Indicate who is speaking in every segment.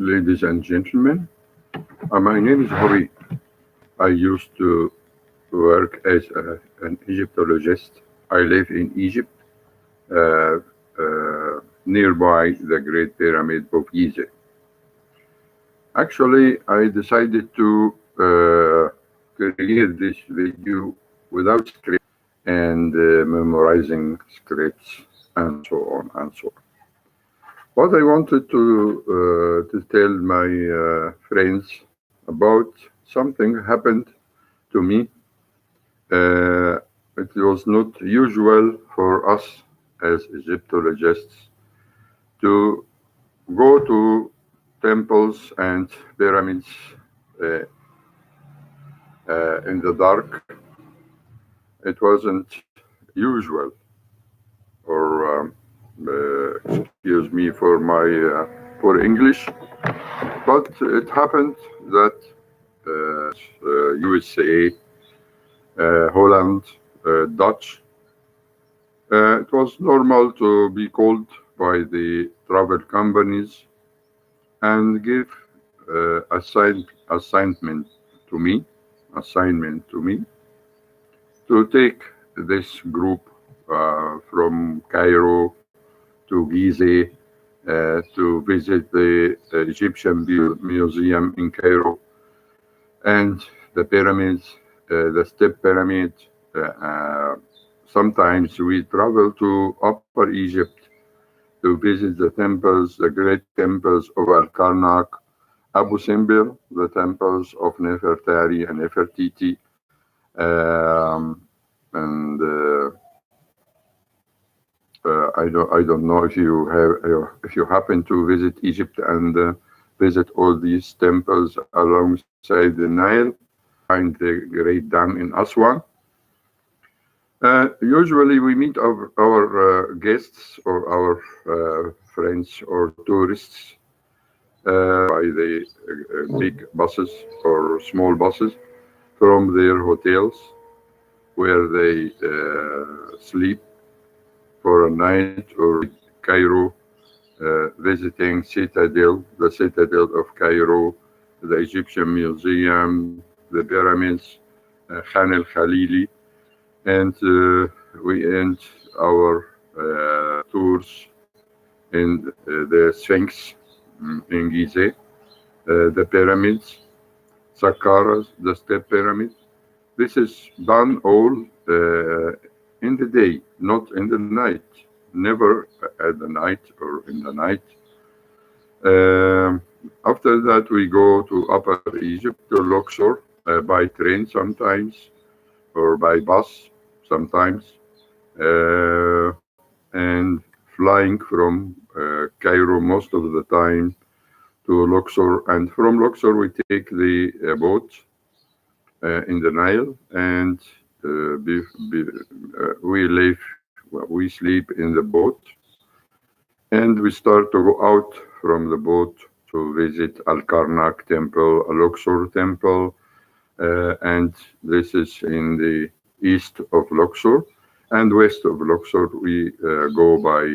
Speaker 1: Ladies and gentlemen, my name is Hori. I used to work as an Egyptologist. I live in Egypt, uh, nearby the Great Pyramid of Giza. Actually, I decided to create this video without script and memorizing scripts and so on and so on. What I wanted to tell my friends about something happened to me. It was not usual for us as Egyptologists to go to temples and pyramids uh, in the dark. It wasn't usual, or excuse me for my poor English, but it happened that USA, Holland, Dutch. It was normal to be called by the travel companies and give assignment to me, assignment to me to take this group from Cairo to Giza to visit the Egyptian Museum in Cairo and the pyramids, the step pyramid. Uh, Sometimes we travel to Upper Egypt to visit the temples, the great temples of Al-Karnak, Abu Simbel, the temples of Nefertari and Nefertiti, um, and I don't know if you happen to visit Egypt and visit all these temples alongside the Nile, find the Great Dam in Aswan. Usually we meet our guests or our friends or tourists by the big buses or small buses from their hotels where they sleep for a night, or Cairo, visiting the Citadel of Cairo, the Egyptian Museum, the pyramids, Khan el-Khalili, and we end our tours in the Sphinx in Giza, the pyramids, Saqqara, the Step Pyramid. This is done all in the day, not in the night. Never at the night or in the night. After that, we go to Upper Egypt, to Luxor, by train sometimes, or by bus sometimes, and flying from Cairo most of the time to Luxor. And from Luxor, we take the boat in the Nile, and we live, we sleep in the boat, and we start to go out from the boat to visit Al-Karnak temple, Luxor temple, and this is in the east of Luxor. And west of Luxor, we go by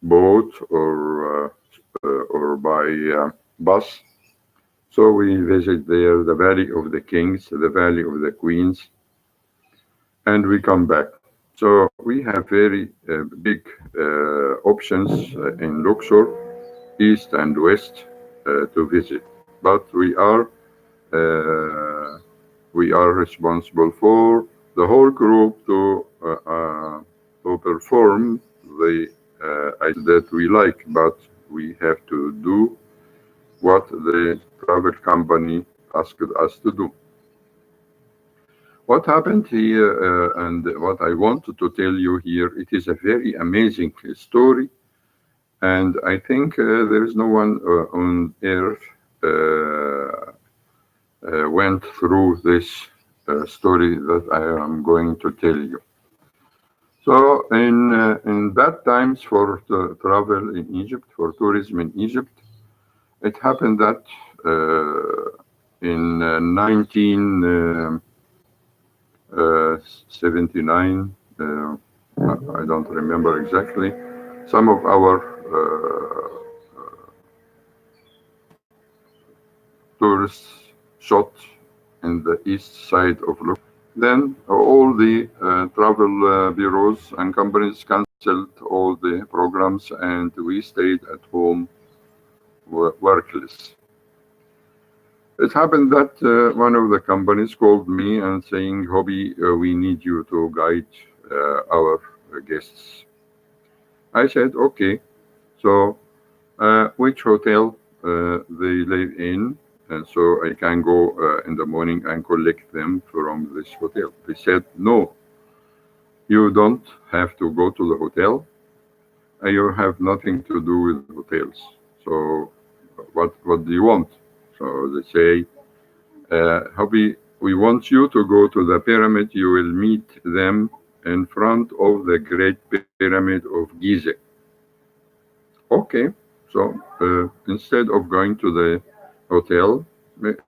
Speaker 1: boat or by bus. So we visit there the Valley of the Kings, the Valley of the Queens, and we come back. So we have very big options in Luxor, east and west, to visit. But we are responsible for the whole group to perform the that we like, but we have to do what the travel company asked us to do. What happened here, and what I wanted to tell you here, it is a very amazing story, and I think there is no one on earth went through this story that I am going to tell you. So in bad times for the travel in Egypt, for tourism in Egypt, it happened that in 1979, I don't remember exactly, some of our tourists shot in the east side of Luxor. Then all the travel bureaus and companies canceled all the programs, and we stayed at home workless. It happened that one of the companies called me and saying, "Hobby, we need you to guide our guests." I said, "Okay." So, which hotel they live in, and so I can go in the morning and collect them from this hotel. They said, "No, you don't have to go to the hotel. You have nothing to do with hotels. So, what do you want?" So they say, "Hobby, we want you to go to the pyramid. You will meet them in front of the Great Pyramid of Giza." Okay, so instead of going to the hotel,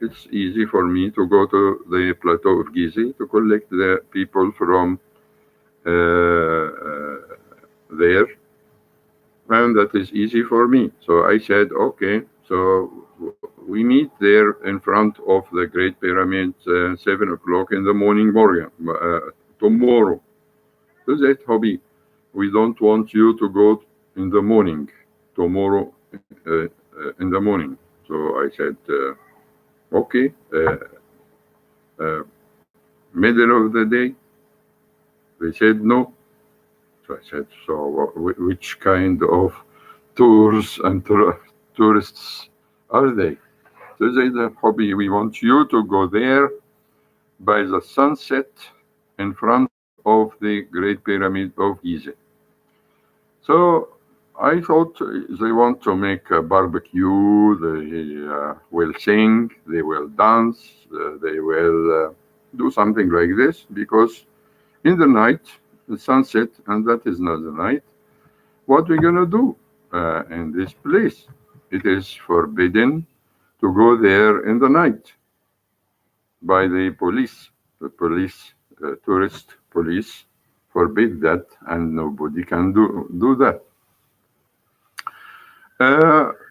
Speaker 1: it's easy for me to go to the plateau of Giza to collect the people from there, and that is easy for me. So I said, okay, so we meet there in front of the Great Pyramid 7 o'clock in the morning, tomorrow. So that, Hobby, we don't want you to go in the morning, tomorrow in the morning. So I said, okay, uh, middle of the day. They said no. So I said, so which kind of tours and tourists are they? So they said, Hobby, we want you to go there by the sunset in front of the Great Pyramid of Giza. So I thought they want to make a barbecue, they will sing, they will dance, they will do something like this because in the night, the sunset, and that is not the night, what we're going to do in this place? It is forbidden to go there in the night by the police. The police, tourist police, forbid that, and nobody can do that.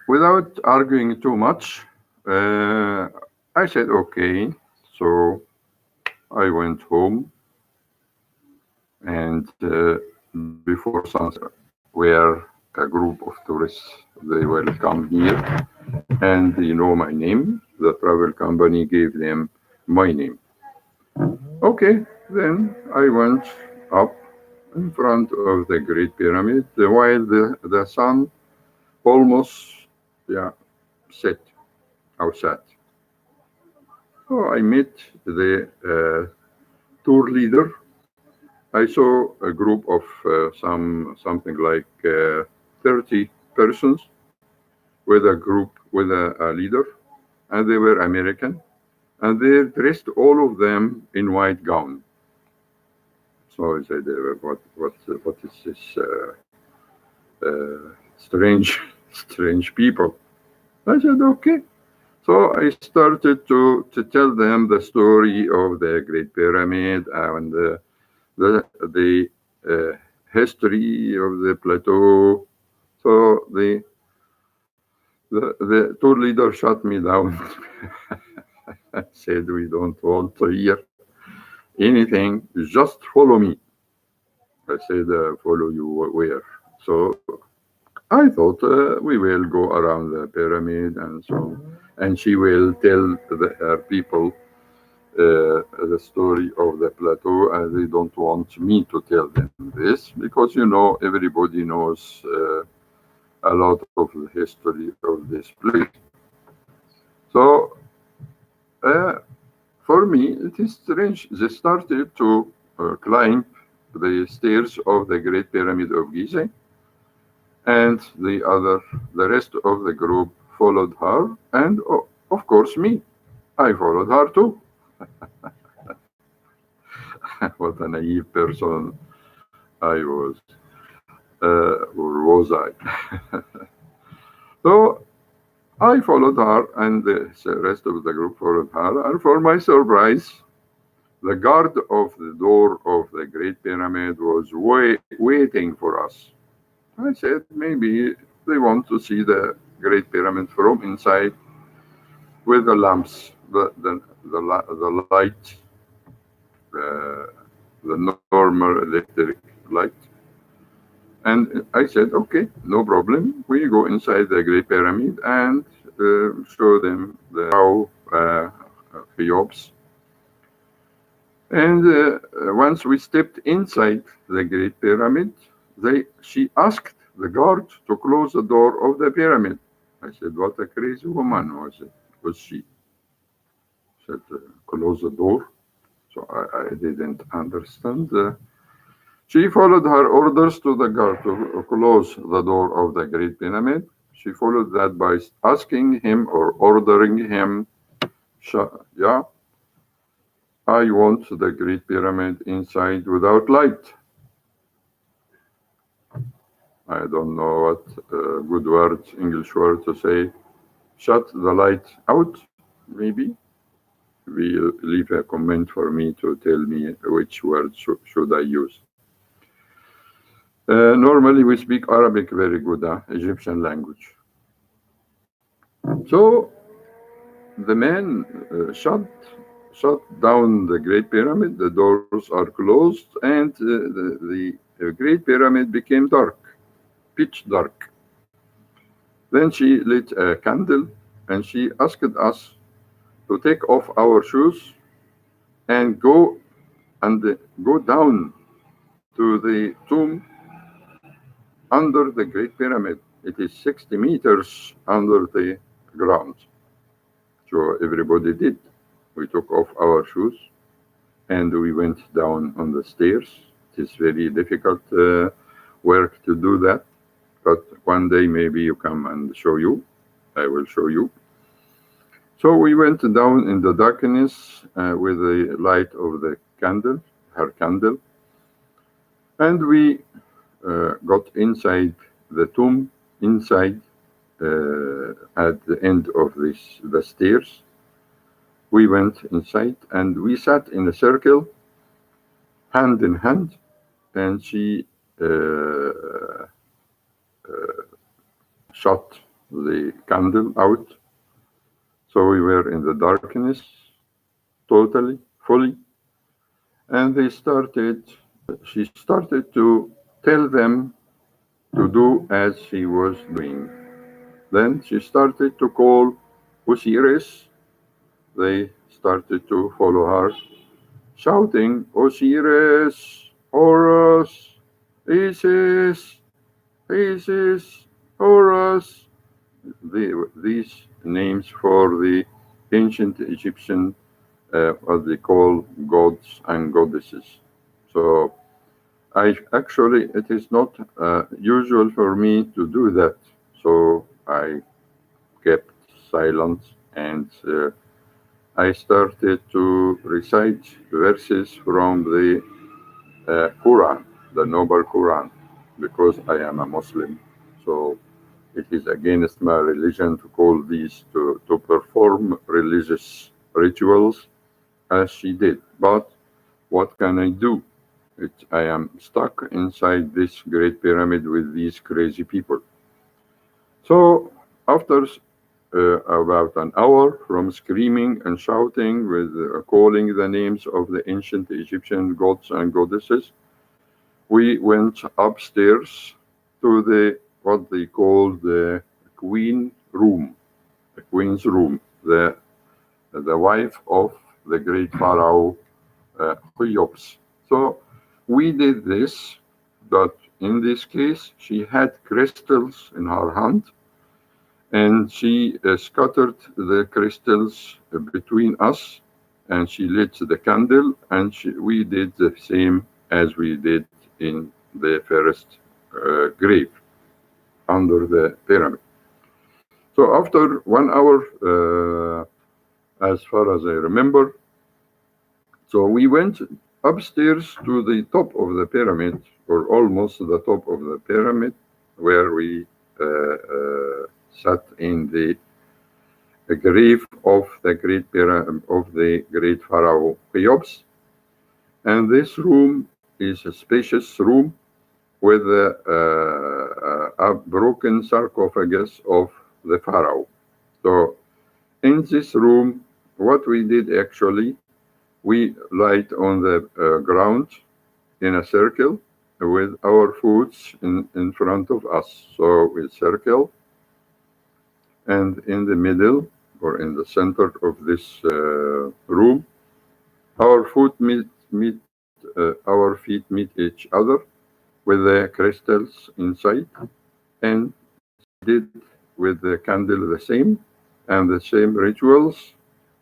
Speaker 1: Without arguing too much, I said, okay. So I went home, and before sunset, where a group of tourists, they will come here, and they know my name. The travel company gave them my name. Okay, then I went up in front of the Great Pyramid while the sun almost, yeah, set outside. So I met the tour leader. I saw a group of something like 30 persons with a group with a leader, and they were American, and they dressed all of them in white gown. So I said, what is this strange strange people? I said, okay. So I started to tell them the story of the Great Pyramid and the history of the plateau. So the tour leader shut me down. Said, we don't want to hear anything, just follow me. I said, follow you where? So I thought we will go around the pyramid and so on. And she will tell her people the story of the plateau, and they don't want me to tell them this because, everybody knows a lot of the history of this place. So for me, it is strange. They started to climb the stairs of the Great Pyramid of Giza, and the rest of the group followed her, and of course me. I followed her too. What a naive person I was, or was I? So I followed her, and the rest of the group followed her. And for my surprise, the guard of the door of the Great Pyramid was waiting for us. I said, maybe they want to see the Great Pyramid from inside. with the lamps, the light, uh, the normal electric light. And I said, okay, no problem. We go inside the Great Pyramid and show them the how Cheops. And once we stepped inside the Great Pyramid, she asked the guard to close the door of the pyramid. I said, what a crazy woman was she? Said, close the door. So I didn't understand. She followed her orders to the guard to close the door of the Great Pyramid. She followed that by asking him or ordering him, yeah, I want the Great Pyramid inside without light. I don't know what good word, English word to say. Shut the light out, maybe. Will leave a comment for me to tell me which word should I use. Normally we speak Arabic very good, Egyptian language. So the man shut down the Great Pyramid. The doors are closed, and the Great Pyramid became dark, pitch dark. Then she lit a candle, and she asked us to take off our shoes and go down to the tomb under the Great Pyramid. It is 60 meters under the ground. So everybody did. We took off our shoes and we went down on the stairs. It is very difficult work to do that, but one day maybe you come and show you. I will show you. So we went down in the darkness with the light of the candle, her candle, and we got inside the tomb, inside at the end of the stairs. We went inside and we sat in a circle, hand in hand, and she shut the candle out. So we were in the darkness, totally, fully, and she started to tell them to do as she was doing. Then she started to call Osiris. They started to follow her, shouting, Osiris, Horus, Isis, Isis, Horus. These names for the ancient Egyptian, what they call gods and goddesses. So it is not usual for me to do that. So I kept silent and I started to recite verses from the Quran, the Noble Quran, because I am a Muslim. So it is against my religion to call these to perform religious rituals as she did. But what can I do? I am stuck inside this great pyramid with these crazy people. So after about an hour from screaming and shouting with calling the names of the ancient Egyptian gods and goddesses, we went upstairs to what they call the queen's room, the wife of the great pharaoh Cheops. So we did this, but in this case, she had crystals in her hand, and she scattered the crystals between us, and she lit the candle, and we did the same as we did in the first grave under the pyramid. So after 1 hour, as far as I remember, so we went upstairs to the top of the pyramid, or almost to the top of the pyramid, where we sat in the grave of the great pharaoh Cheops. And this room is a spacious room with a broken sarcophagus of the pharaoh. So In this room, what we did actually, we light on the ground in a circle with our foods in front of us. So we circle, and in the middle or in the center of this room, our foot our feet meet each other with the crystals inside, and did with the candle the same and the same rituals,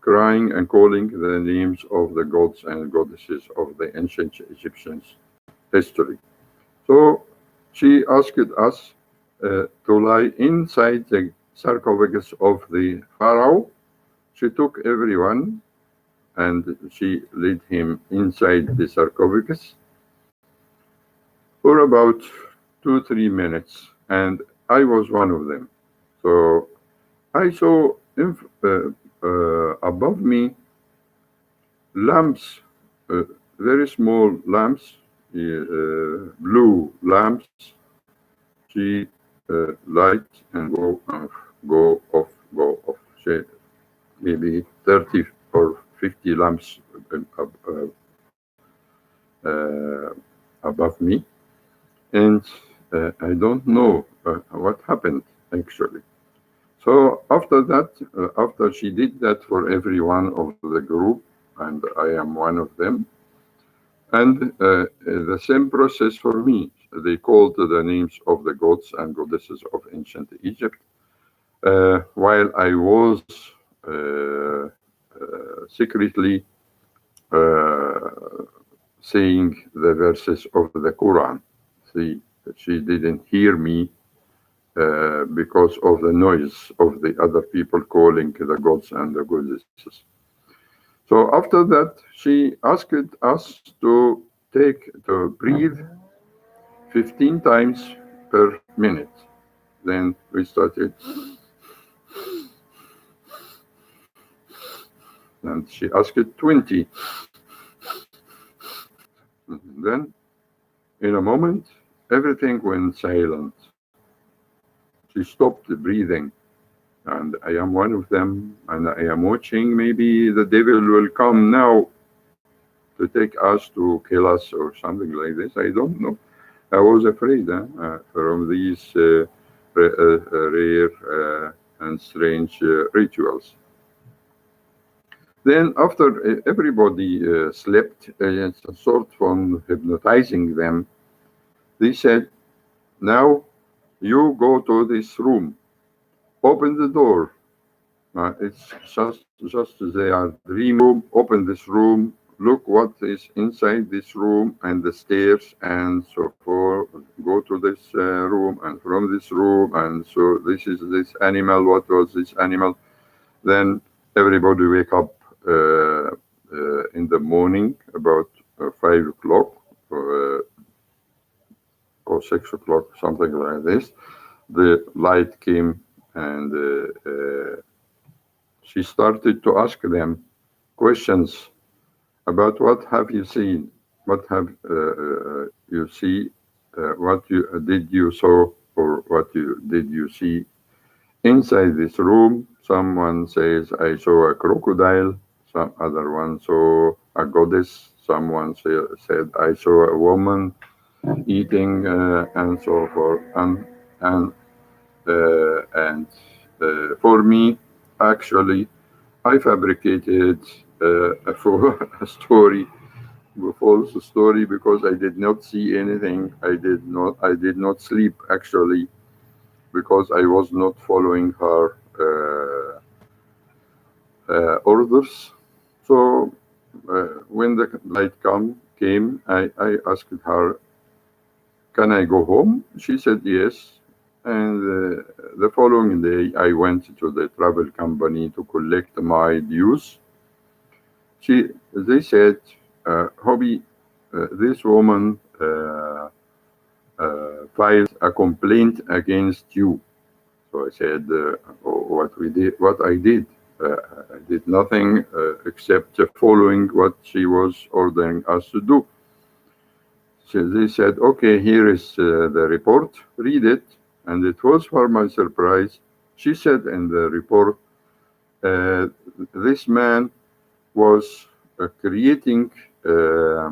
Speaker 1: crying and calling the names of the gods and goddesses of the ancient Egyptians history. So she asked us to lie inside the sarcophagus of the pharaoh. She took everyone and she led him inside the sarcophagus for about 2 3 minutes, and I was one of them. So I saw above me lamps, uh, very small lamps, blue lamps. She light and go off, go off. She, maybe 30 or 50 lamps uh, above me, and I don't know what happened actually. So after that, after she did that for every one of the group, and I am one of them, and the same process for me. They called the names of the gods and goddesses of ancient Egypt, while I was secretly uh, saying the verses of the Quran. See, she didn't hear me because of the noise of the other people calling the gods and the goddesses. So after that, she asked us to breathe 15 times per minute. Then we started, and she asked 20. Then, in a moment, everything went silent. She stopped breathing, and I am one of them, and I am watching. Maybe the devil will come now to take us to kill us or something like this. I don't know. I was afraid from these rare and strange rituals. Then, after everybody slept, it's a sort of hypnotizing them. They said, "Now you go to this room, open the door. It's just they are dreaming room. Open this room. Look what is inside this room and the stairs and so forth. Go to this room and from this room and so this is this animal. What was this animal?" Then everybody wake up in the morning about 5 o'clock or 6 o'clock, something like this. The light came and she started to ask them questions about what have you seen, what have you see, what you did you saw, or what you did you see inside this room. Someone says, "I saw a crocodile." Some other one saw a goddess. Someone said, "I saw a woman eating," and so forth. And for me, actually, I fabricated a story, a false story, because I did not see anything. I did not sleep actually, because I was not following her orders. So when the light came, I asked her, "Can I go home?" She said yes. And the following day, I went to the travel company to collect my dues. They said, "Hobby, this woman filed a complaint against you." So I said, what I did. I did nothing except following what she was ordering us to do. So they said, "Okay, here is the report. Read it." And it was, for my surprise, she said in the report uh, this man was creating uh,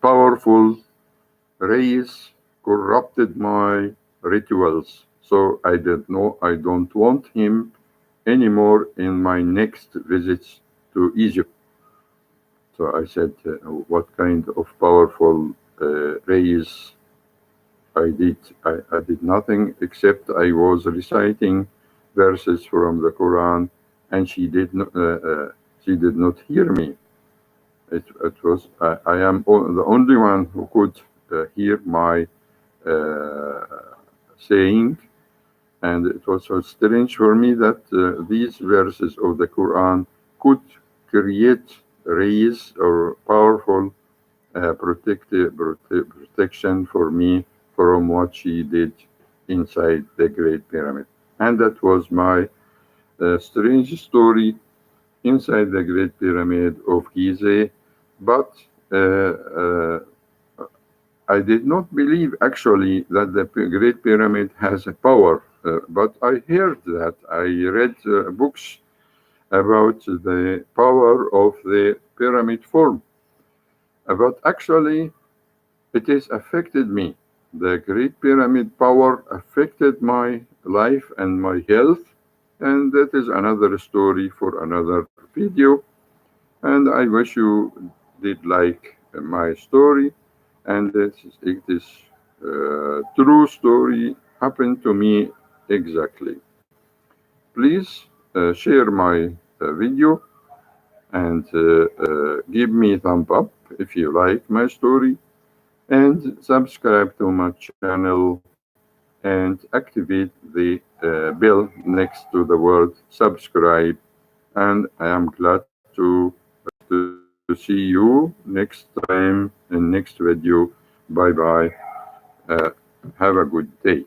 Speaker 1: powerful rays corrupted my rituals. So I don't want him anymore in my next visits to Egypt. So I said, what kind of powerful rays I did? I did nothing except I was reciting verses from the Quran, and she did not hear me. It was I am the only one who could hear my uh, saying, and it was so strange for me that these verses of the Quran could create rays or powerful protection for me from what she did inside the Great Pyramid. And that was my strange story inside the Great Pyramid of Giza. But uh, I did not believe actually that the Great Pyramid has a power, but I heard that. I read books about the power of the pyramid form, but actually it has affected me. The Great Pyramid power affected my life and my health, and that is another story for another video. And I wish you did like my story, and it is true story happened to me exactly. Please share my video and give me a thumb up if you like my story, and subscribe to my channel and activate the bell next to the word subscribe. And I am glad to see you next time in next video. Bye bye. Uh, have a good day.